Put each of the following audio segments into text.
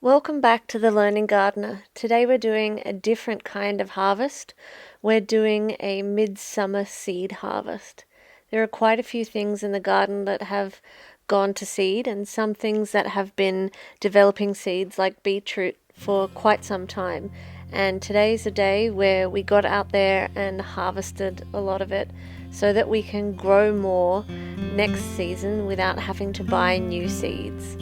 Welcome back to the Learning Gardener. Today we're doing a different kind of harvest. We're doing a midsummer seed harvest. There are quite a few things in the garden that have gone to seed and some things that have been developing seeds like beetroot for quite some time. And today's a day where we got out there and harvested a lot of it so that we can grow more next season without having to buy new seeds.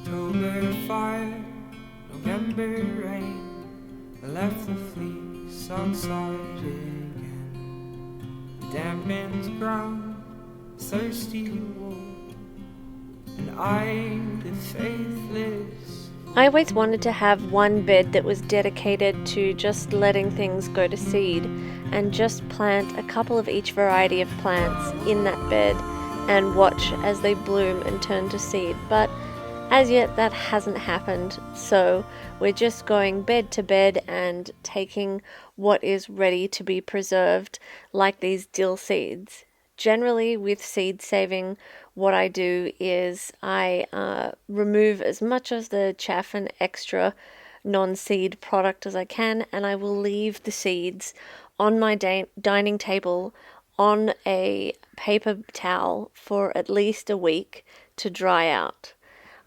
October fire, November rain, I left the fleece outside again. The dampened ground, thirsty wool, and I, the faithless. I always wanted to have one bed that was dedicated to just letting things go to seed and just plant a couple of each variety of plants in that bed and watch as they bloom and turn to seed. But as yet that hasn't happened, so we're just going bed to bed and taking what is ready to be preserved, like these dill seeds. Generally with seed saving, what I do is I remove as much of the chaff and extra non-seed product as I can, and I will leave the seeds on my dining table on a paper towel for at least a week to dry out.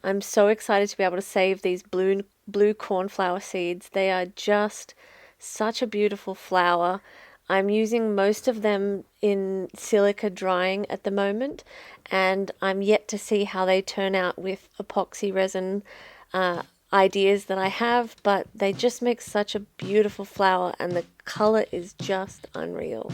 I'm so excited to be able to save these blue cornflower seeds. They are just such a beautiful flower. I'm using most of them in silica drying at the moment, and I'm yet to see how they turn out with epoxy resin ideas that I have, but they just make such a beautiful flower and the color is just unreal.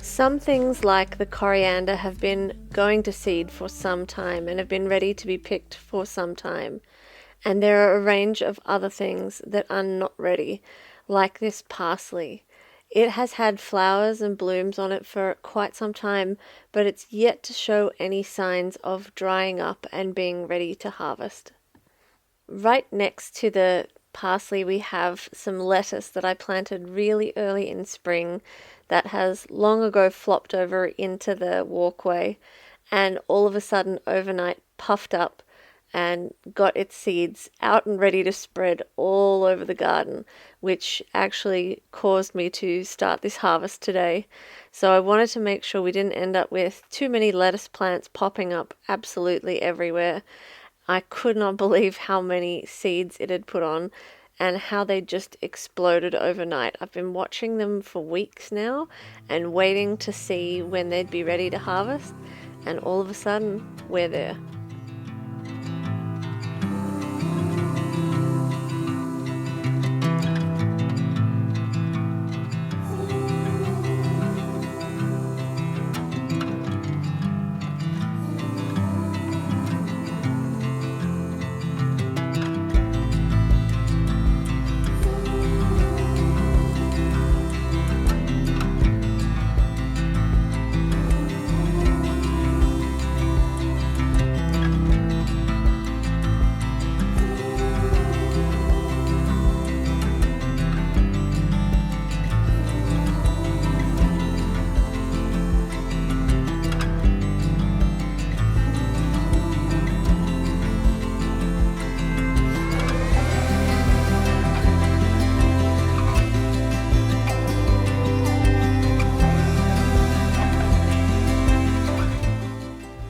Some things like the coriander have been going to seed for some time and have been ready to be picked for some time. And there are a range of other things that are not ready, like this parsley. It has had flowers and blooms on it for quite some time, but it's yet to show any signs of drying up and being ready to harvest. Right next to the parsley we have some lettuce that I planted really early in spring that has long ago flopped over into the walkway and all of a sudden overnight puffed up and got its seeds out and ready to spread all over the garden, which actually caused me to start this harvest today. So I wanted to make sure we didn't end up with too many lettuce plants popping up absolutely everywhere. I could not believe how many seeds it had put on and how they just exploded overnight. I've been watching them for weeks now and waiting to see when they'd be ready to harvest, and all of a sudden we're there.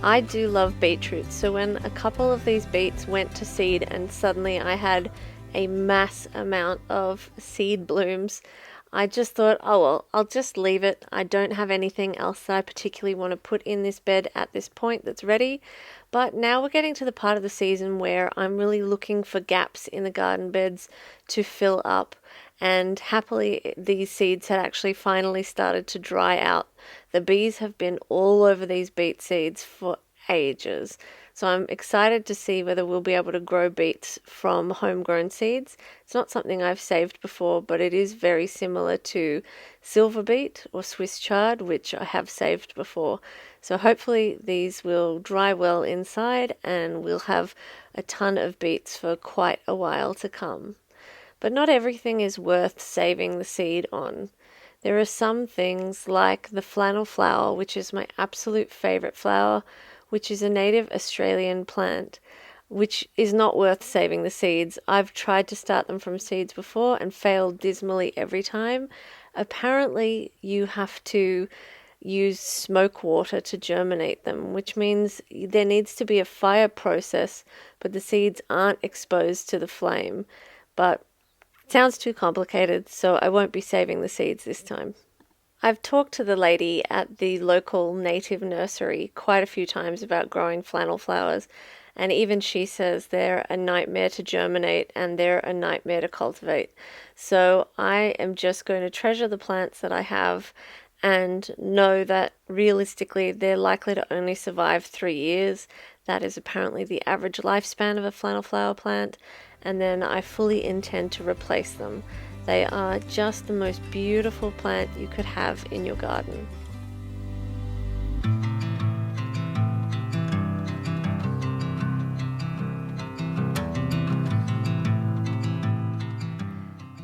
I do love beetroot, so when a couple of these beets went to seed and suddenly I had a mass amount of seed blooms, I just thought, oh well, I'll just leave it. I don't have anything else that I particularly want to put in this bed at this point that's ready. But now we're getting to the part of the season where I'm really looking for gaps in the garden beds to fill up. And happily, these seeds had actually finally started to dry out. The bees have been all over these beet seeds for ages. So I'm excited to see whether we'll be able to grow beets from homegrown seeds. It's not something I've saved before, but it is very similar to silver beet or Swiss chard, which I have saved before. So hopefully these will dry well inside and we'll have a ton of beets for quite a while to come. But not everything is worth saving the seed on. There are some things like the flannel flower, which is my absolute favourite flower, which is a native Australian plant, which is not worth saving the seeds. I've tried to start them from seeds before and failed dismally every time. Apparently, you have to use smoke water to germinate them, which means there needs to be a fire process, but the seeds aren't exposed to the flame. But it sounds too complicated, so I won't be saving the seeds this time. I've talked to the lady at the local native nursery quite a few times about growing flannel flowers, and even she says they're a nightmare to germinate and they're a nightmare to cultivate. So I am just going to treasure the plants that I have and know that realistically they're likely to only survive 3 years. That is apparently the average lifespan of a flannel flower plant, and then I fully intend to replace them. They are just the most beautiful plant you could have in your garden.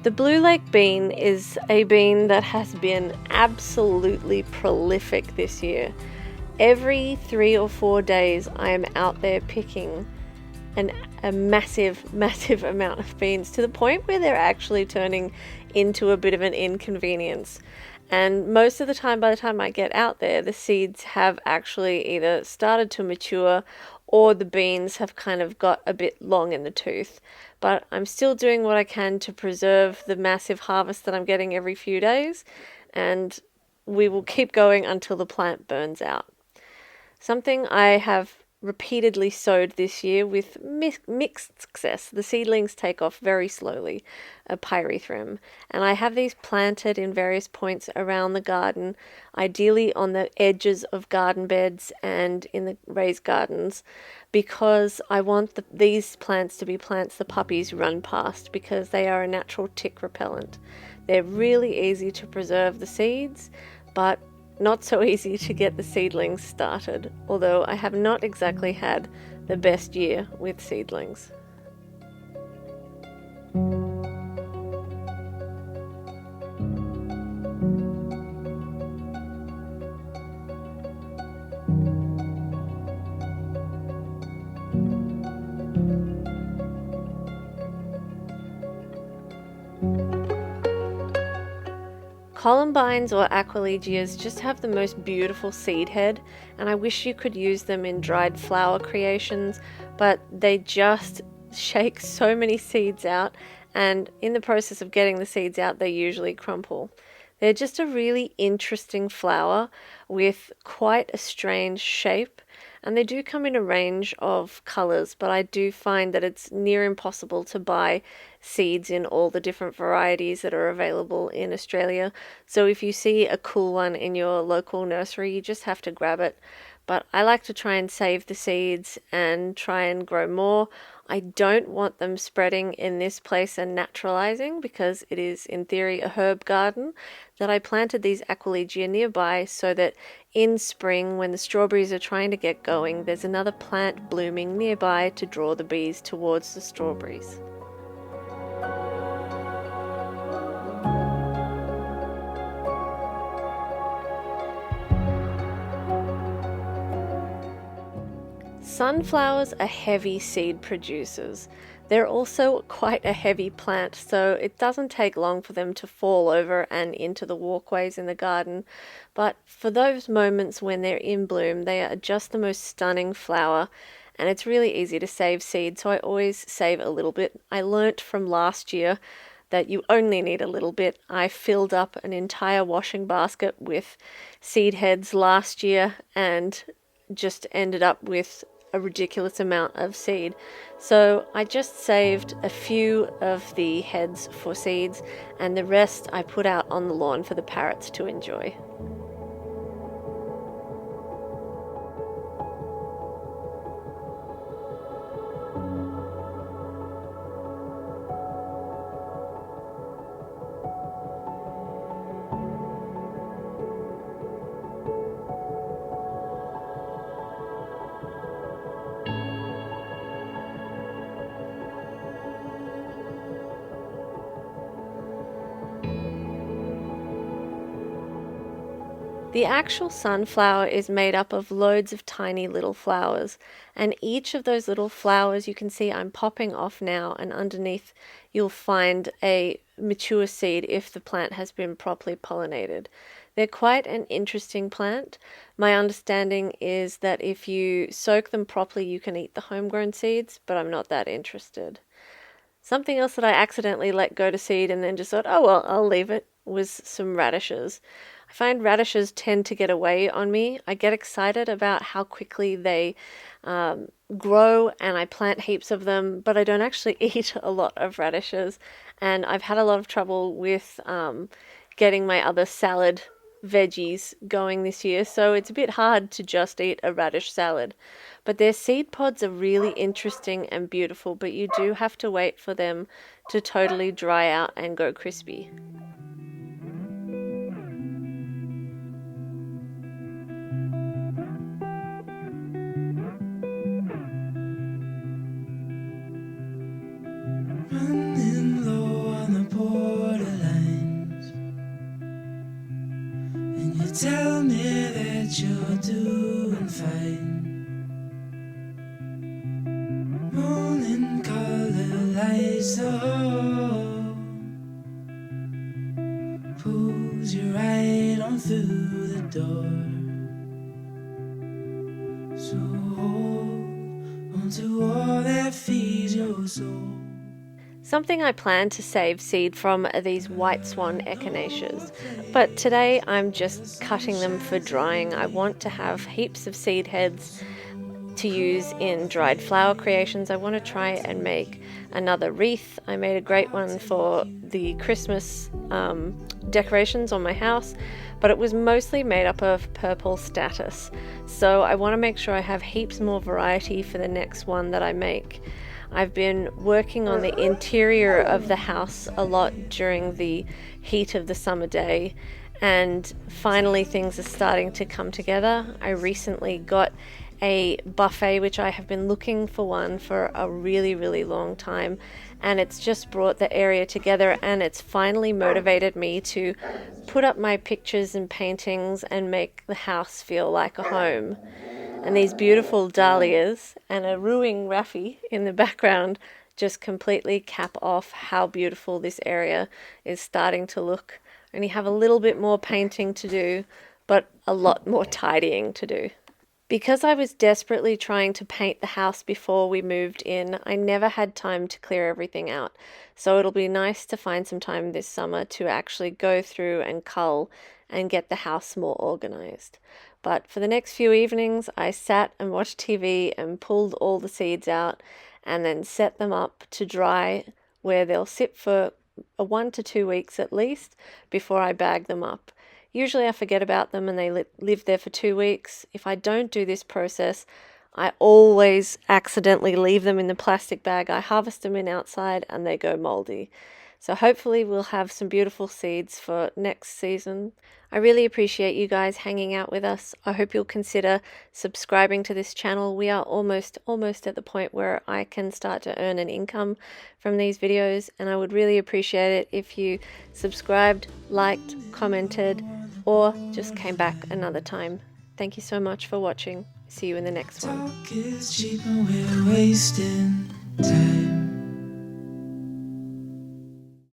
The blue lake bean is a bean that has been absolutely prolific this year. Every 3 or 4 days I am out there picking a massive amount of beans, to the point where they're actually turning into a bit of an inconvenience. And most of the time, by the time I get out there, the seeds have actually either started to mature or the beans have kind of got a bit long in the tooth. But I'm still doing what I can to preserve the massive harvest that I'm getting every few days, and we will keep going until the plant burns out. Something I have repeatedly sowed this year with mixed success. The seedlings take off very slowly, a pyrethrum, and I have these planted in various points around the garden, ideally on the edges of garden beds and in the raised gardens, because I want these plants to be plants the puppies run past, because they are a natural tick repellent. They're really easy to preserve the seeds, but not so easy to get the seedlings started, although I have not exactly had the best year with seedlings. Columbines or Aquilegias just have the most beautiful seed head, and I wish you could use them in dried flower creations, but they just shake so many seeds out, and in the process of getting the seeds out, they usually crumple. They're just a really interesting flower with quite a strange shape, and they do come in a range of colours, but I do find that it's near impossible to buy seeds in all the different varieties that are available in Australia. So if you see a cool one in your local nursery, you just have to grab it. But I like to try and save the seeds and try and grow more. I don't want them spreading in this place and naturalizing, because it is in theory a herb garden, that I planted these Aquilegia nearby so that in spring, when the strawberries are trying to get going, there's another plant blooming nearby to draw the bees towards the strawberries. Sunflowers are heavy seed producers. They're also quite a heavy plant, so it doesn't take long for them to fall over and into the walkways in the garden. But for those moments when they're in bloom, they are just the most stunning flower, and it's really easy to save seed, so I always save a little bit. I learnt from last year that you only need a little bit. I filled up an entire washing basket with seed heads last year and just ended up with a ridiculous amount of seed. So I just saved a few of the heads for seeds, and the rest I put out on the lawn for the parrots to enjoy. The actual sunflower is made up of loads of tiny little flowers, and each of those little flowers you can see I'm popping off now, and underneath you'll find a mature seed if the plant has been properly pollinated. They're quite an interesting plant. My understanding is that if you soak them properly you can eat the homegrown seeds, but I'm not that interested. Something else that I accidentally let go to seed and then just thought, oh well, I'll leave it, was some radishes. I find radishes tend to get away on me. I get excited about how quickly they grow, and I plant heaps of them, but I don't actually eat a lot of radishes. And I've had a lot of trouble with getting my other salad veggies going this year, so it's a bit hard to just eat a radish salad. But their seed pods are really interesting and beautiful, but you do have to wait for them to totally dry out and go crispy. Running low on the borderlines, and you tell me that you're doing fine. Morning color lights the hall, pulls you right on through the door. So hold on to all that feeds your soul. Something I plan to save seed from are these white swan echinaceas, but today I'm just cutting them for drying. I want to have heaps of seed heads to use in dried flower creations. I want to try and make another wreath. I made a great one for the Christmas decorations on my house, but it was mostly made up of purple statice. So I want to make sure I have heaps more variety for the next one that I make. I've been working on the interior of the house a lot during the heat of the summer day, and finally things are starting to come together. I recently got a buffet, which I have been looking for one for a really, really long time, and it's just brought the area together, and it's finally motivated me to put up my pictures and paintings and make the house feel like a home. And these beautiful dahlias and a ruing Raffy in the background just completely cap off how beautiful this area is starting to look. I only have a little bit more painting to do, but a lot more tidying to do. Because I was desperately trying to paint the house before we moved in, I never had time to clear everything out. So it'll be nice to find some time this summer to actually go through and cull and get the house more organized. But for the next few evenings, I sat and watched TV and pulled all the seeds out and then set them up to dry, where they'll sit for 1 to 2 weeks at least before I bag them up. Usually I forget about them and they live there for 2 weeks. If I don't do this process, I always accidentally leave them in the plastic bag. I harvest them in outside and they go moldy. So hopefully we'll have some beautiful seeds for next season. I really appreciate you guys hanging out with us. I hope you'll consider subscribing to this channel. We are almost at the point where I can start to earn an income from these videos, and I would really appreciate it if you subscribed, liked, commented, or just came back another time. Thank you so much for watching. See you in the next one. Talk is cheap and we're wasting time.